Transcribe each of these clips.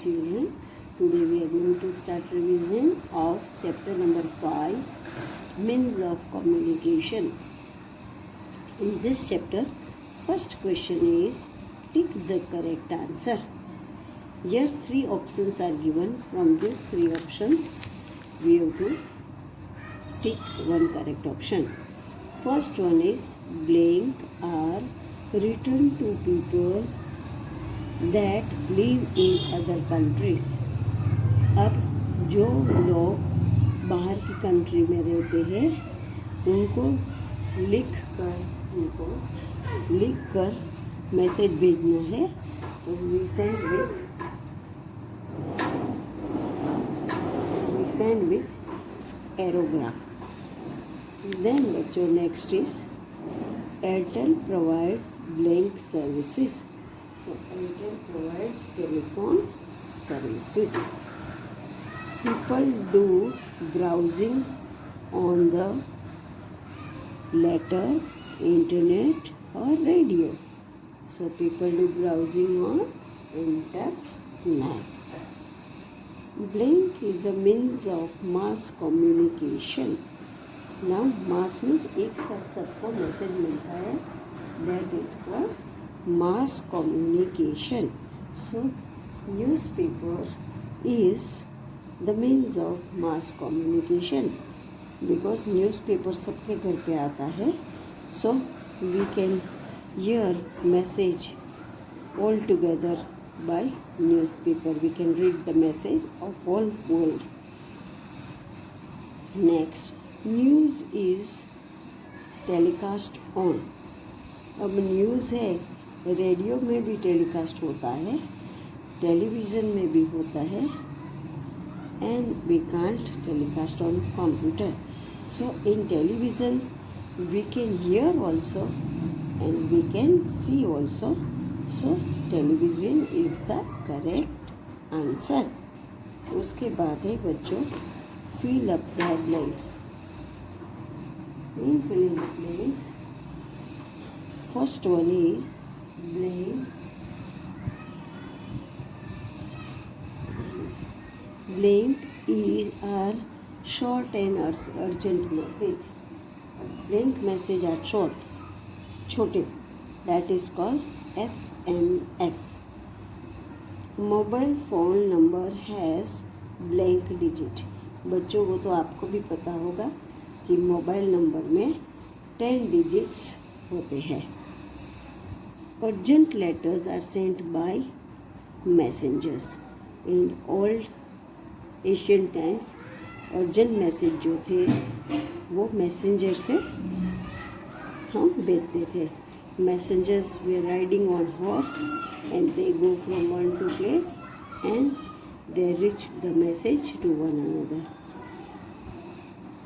children. Today we are going to start revision of chapter number 5, means of communication. In this chapter, first question is tick the correct answer. Here 3 options are given. From these 3 options, we have to tick one correct option. First one is blank are written to people that live in other countries. अब जो लोग बाहर की country में रहते हैं उनको लिख कर मैसेज भेजना है, तो we send with aerogram. Then बच्चों next is Airtel provides blank services. So Airtel provides telephone services. People do browsing on the letter, internet or radio. So people do browsing on internet. Blank is a means of mass communication. Now mass means एक साथ सबको message मिलता है, that is called mass communication. So newspaper is the means of mass communication because newspaper सबके घर पे आता है. So we can hear message all together by newspaper. We can read the message of whole world. Next, news is telecast on. अब news है, radio में भी telecast होता है, टेलीविज़न में भी होता है, and we can't telecast on computer. So in television we can hear also and we can see also. So television is the correct answer. उसके बाद है बच्चों fill up the blanks. In filling the blanks, first one is blank. Blank are short and urgent message. Blank message are short, छोटे. That is called SMS. Mobile phone number has blank digit. बच्चों वो तो आपको भी पता होगा कि mobile number में 10 डिजिट्स होते हैं. Urgent letters are sent by messengers. In old Asian times urgent message जो थे वो मैसेंजर से हम भेजते थे. Messengers were riding on horse and they go from one to place and they reach the message to one another.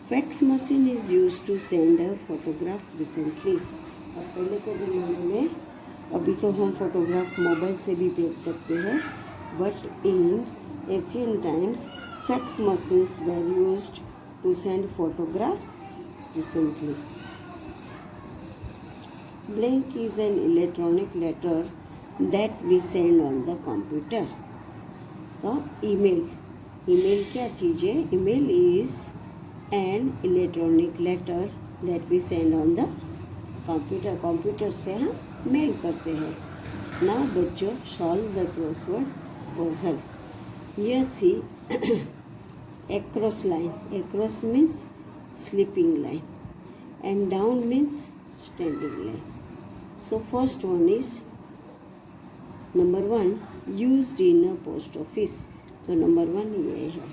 Fax machine is use to send a photograph recently. और पहले के ज़माने में, अभी तो हम फोटोग्राफ मोबाइल से भी भेज सकते हैं, but in Asian times fax machines were used to send photograph recently. Blank is an electronic letter that we send on the computer. तो ईमेल क्या चीज़ है? Email is an electronic letter that we send on the computer. Computer से हम mail करते हैं. Now बच्चों solve the crossword puzzle. Here see across line. Across means sleeping line and down means standing line. So first one is number 1 used in a post office. तो number 1 ये है.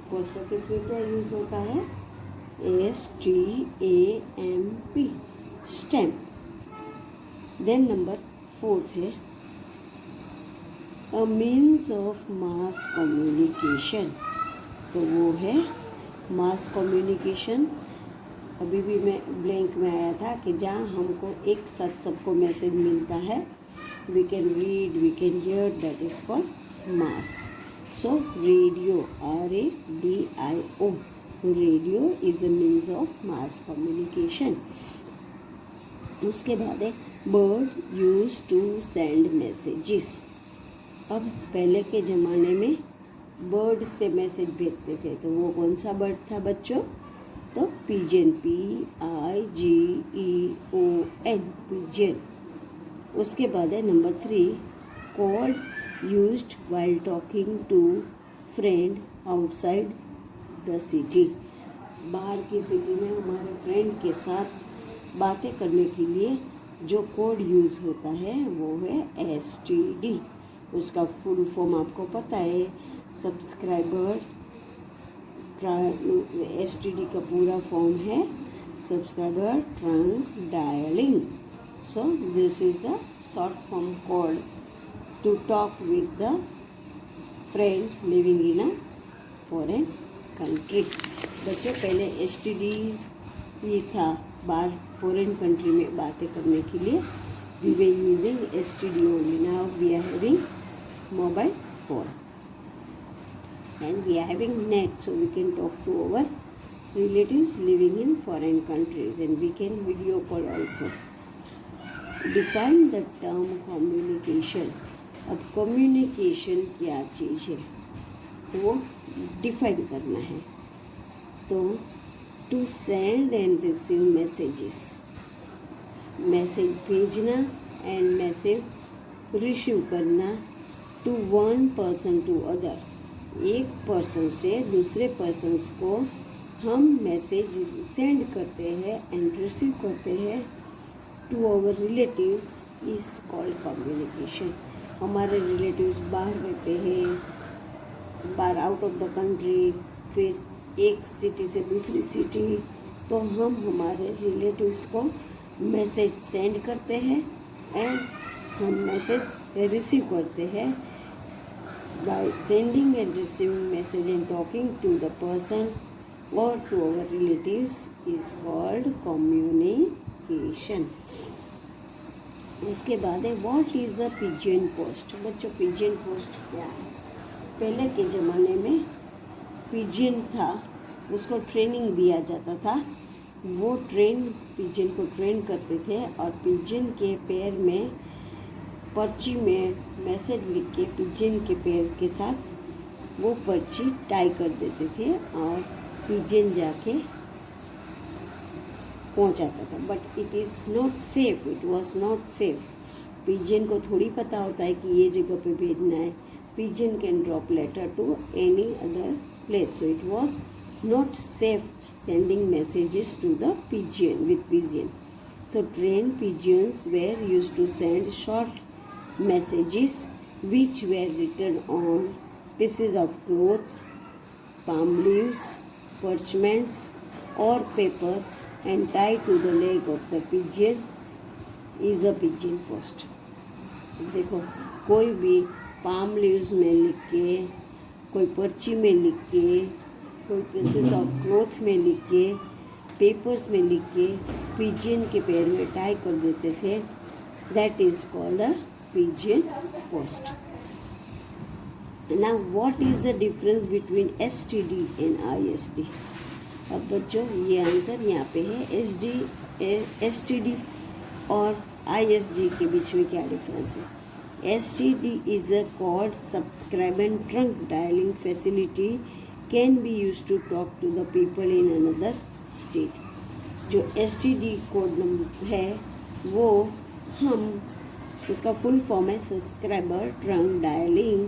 Post office में क्या use होता है? STAMP, stamp. Then number 4 है a means of mass communication. तो वो है मास कम्युनिकेशन. अभी भी मैं ब्लैंक में आया था कि जहाँ हमको एक साथ सबको मैसेज मिलता है, we can read, we can hear, that is called mass. So radio, RADIO, radio is a means of mass communication. उसके बाद है bird used to send messages. अब पहले के ज़माने में बर्ड से मैसेज भेजते थे, तो वो कौन सा बर्ड था बच्चों? तो पिजन, PIGEON, पिजन। उसके बाद है number 3, call used while talking to friend outside the city. बाहर की सिटी में हमारे फ्रेंड के साथ बातें करने के लिए जो कोड यूज़ होता है वो है STD। उसका फुल फॉर्म आपको पता है, सब्सक्राइबर। STD का पूरा फॉर्म है subscriber trunk dialling. So this is the short form code to talk with the friends living in a foreign country. बच्चों पहले STD ये था, बाहर फॉरेन कंट्री में बातें करने के लिए we were using STD only. Now we are having mobile phone and we are having net, so we can talk to our relatives living in foreign countries, and we can video call also. Define the term communication. अब communication क्या चीज़ है वो define करना है। तो to send and receive messages, message भेजना and message receive करना, to one person to other, एक पर्सन से दूसरे पर्सन्स को हम मैसेज सेंड करते हैं एंड रिसीव करते हैं to our relatives is called communication. हमारे रिलेटिव्स बाहर रहते हैं, बाहर आउट ऑफ द कंट्री, फिर एक सिटी से दूसरी सिटी, तो हम हमारे रिलेटिव्स को मैसेज सेंड करते हैं एंड हम मैसेज रिसीव करते हैं। By sending and receiving message and talking to the person or to our relatives is called communication. उसके बाद है what is a pigeon post। बच्चों pigeon post क्या है? पहले के ज़माने में पिजन था, उसको ट्रेनिंग दिया जाता था, वो पिजन को ट्रेन करते थे और पिजन के पैर में पर्ची में मैसेज लिख के पिजन के पैर के साथ वो पर्ची टाई कर देते थे और पिजन जाके पहुंचाता था। But it is not safe, it was not safe. Pigeon को थोड़ी पता होता है कि ये जगह पे भेजना है। Pigeon can drop letter to any other place, so it was not safe sending messages to the pigeon with pigeon. So train pigeons were used to send short messages which were written on pieces of clothes, palm leaves, parchments or paper and tied to the leg of the pigeon is a pigeon post। देखो कोई भी palm leaves में लिख के, कोई पर्ची में लिख के, कोई pieces of cloth में लिख के, पेपर्स में लिख के पिजन के पैर में टाई कर देते थे। that is called a pigeon post। Now what is the difference between STD and ISD? अब बच्चों ये आंसर यहाँ पे है। STD और ISD के बीच में क्या डिफरेंस है? STD is a code subscribe and trunk dialing facility can be used to talk to the people in another state। जो STD कोड नंबर है वो हम, उसका फुल फॉर्म है subscriber trunk dialling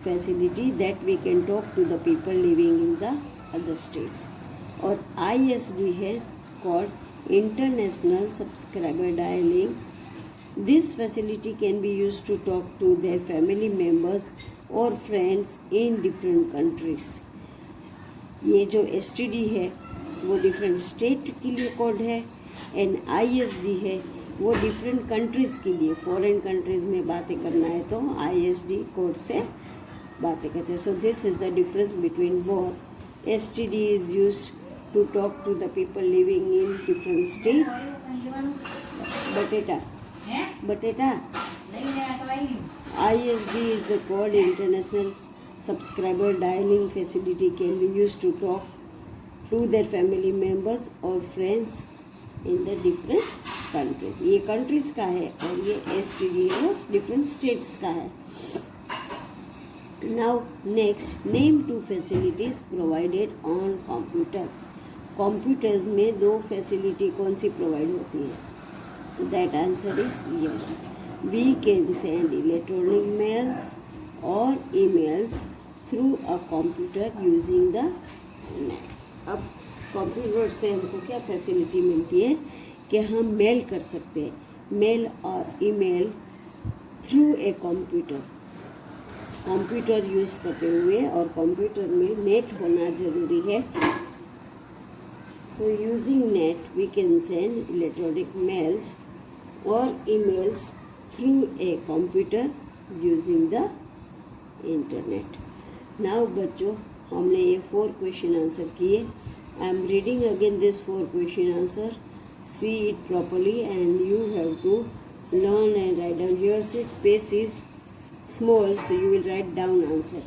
facility that we can talk to the people living in the other states. और ISD है called international subscriber dialling. This facility can be use to talk to their family members और friends in different countries. ये जो STD है वो different state के लिए code है एंड ISD है वो डिफरेंट कंट्रीज़ के लिए, फॉरेन कंट्रीज़ में बातें करना है तो ISD कोड से बातें करते हैं। So this is the difference between both. STD is used to talk to the people living in different states. बटेटा ISD is the code international subscriber dialling facility can be used to talk to their family members और friends in the different countries. ये countries का है और ये STD है different states का है। Now next, name two facilities provided on computer. Computers में दो फैसिलिटी कौन सी प्रोवाइड होती है? That answer is yes. We can send electronic mails or emails through a computer using the net. अब computer से हमको क्या फैसिलिटी मिलती है कि हम मेल कर सकते हैं, मेल और email through a computer, computer use करते हुए, और कंप्यूटर में नेट होना ज़रूरी है. So using net we can send electronic mails और emails through a computer using the internet. Now बच्चों, हमने ये 4 क्वेश्चन आंसर किए. I am reading again this 4 question answer. See it properly and you have to learn and write down. Your space is small so you will write down answer.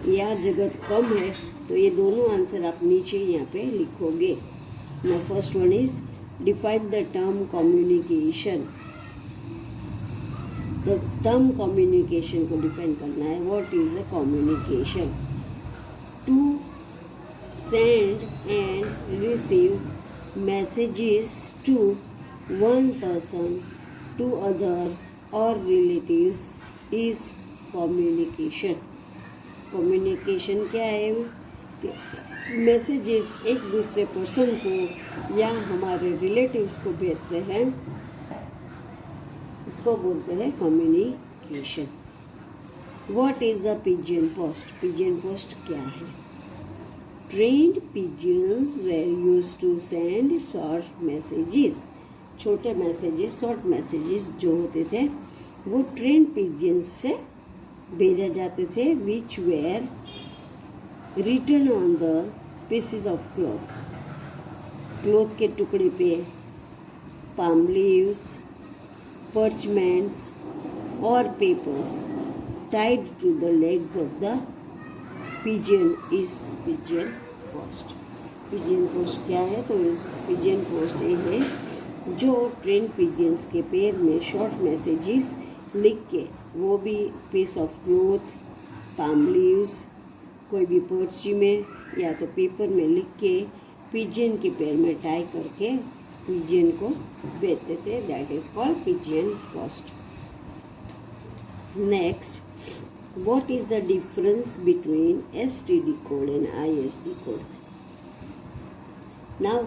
यह जगह कम है तो ये दोनों आंसर आप नीचे यहाँ पे लिखोगे. The first one is define the term communication. तो टर्म कम्युनिकेशन को डिफाइन करना है. What is a communication? To send and receive messages to one person to other और रिलेटिव्स इज कम्युनिकेशन. कम्युनिकेशन क्या है? मैसेजेस एक दूसरे पर्सन को या हमारे रिलेटिव्स को भेजते हैं, उसको बोलते हैं communication. What is a pigeon post? Pigeon post क्या है? Trained pigeons were used to send short messages. छोटे मैसेजेस, शॉर्ट मैसेजेस जो होते थे वो ट्रेन पिजन्स से भेजा जाते थे, which were written on the pieces of cloth. Cloth के टुकड़े पे पाम लीव्स, पर्चमेंट्स और papers tied to the legs of the pigeon is pigeon post. Pigeon post क्या है? तो पिजन पोस्ट ये है जो ट्रेन पिजन्स के पैर में शॉर्ट मैसेजेस लिख के, वो भी piece of cloth, palm leaves, कोई भी पर्ची में या तो पेपर में लिख के पिजन के पैर में टाई करके पिजन को भेजते थे. That is called pigeon post. Next, what is the difference between STD code and ISD code? Now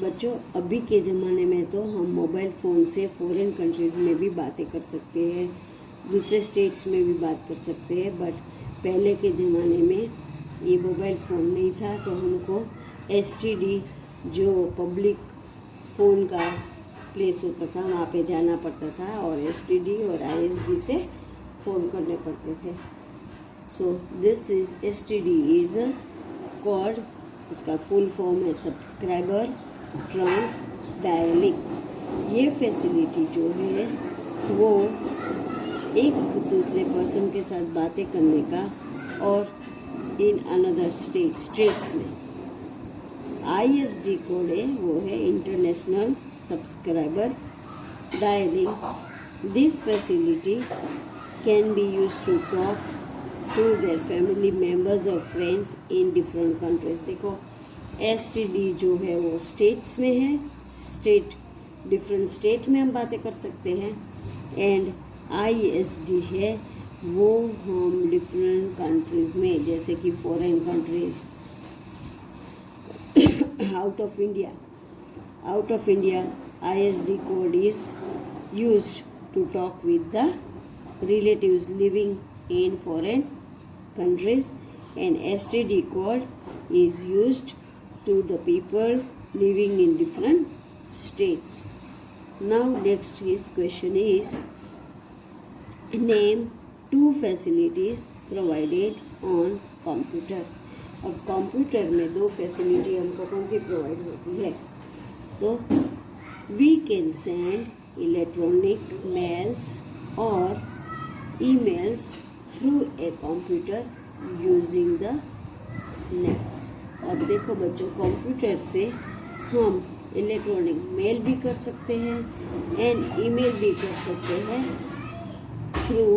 बच्चों, अभी के ज़माने में तो हम मोबाइल फ़ोन से फ़ॉरेन कंट्रीज़ में भी बातें कर सकते हैं, दूसरे स्टेट्स में भी बात कर सकते हैं. बट पहले के ज़माने में ये मोबाइल फ़ोन नहीं था, तो हमको STD जो पब्लिक फ़ोन का प्लेस होता था वहाँ पे जाना पड़ता था, और STD और ISD से फ़ोन करने पड़ते थे. सो this is STD is a code. उसका फुल फॉर्म है सब्सक्राइबर ट्रंक डायलिंग. ये फैसिलिटी जो है वो एक दूसरे पर्सन के साथ बातें करने का, और इन अनदर स्टेट्स में. ISD कोड है, वो है international subscriber dialling. This facility can be used to talk to their family members और फ्रेंड्स इन डिफरेंट कंट्रीज. देखो, STD जो है वो स्टेट्स में है, डिफरेंट स्टेट में हम बातें कर सकते हैं. एंड ISD है वो हम डिफरेंट कंट्रीज़ में, जैसे कि foreign countries, out of India ISD code is used to talk with the relatives living in foreign countries, and STD code is used to the people living in different states. Now next his question is, name 2 facilities provided on computer. अब computer में 2 facility हमको कौन सी provide होती है? तो we can send electronic mails or emails through a computer using the net. अब देखो बच्चों, कंप्यूटर से हम इलेक्ट्रॉनिक मेल भी कर सकते हैं एंड ईमेल भी कर सकते हैं थ्रू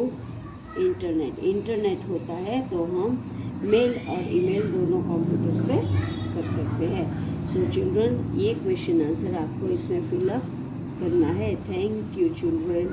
इंटरनेट। इंटरनेट होता है तो हम मेल और ईमेल दोनों कंप्यूटर से कर सकते हैं। सो चिल्ड्रन, ये क्वेश्चन आंसर आपको इसमें फिलअप करना है। Thank you children.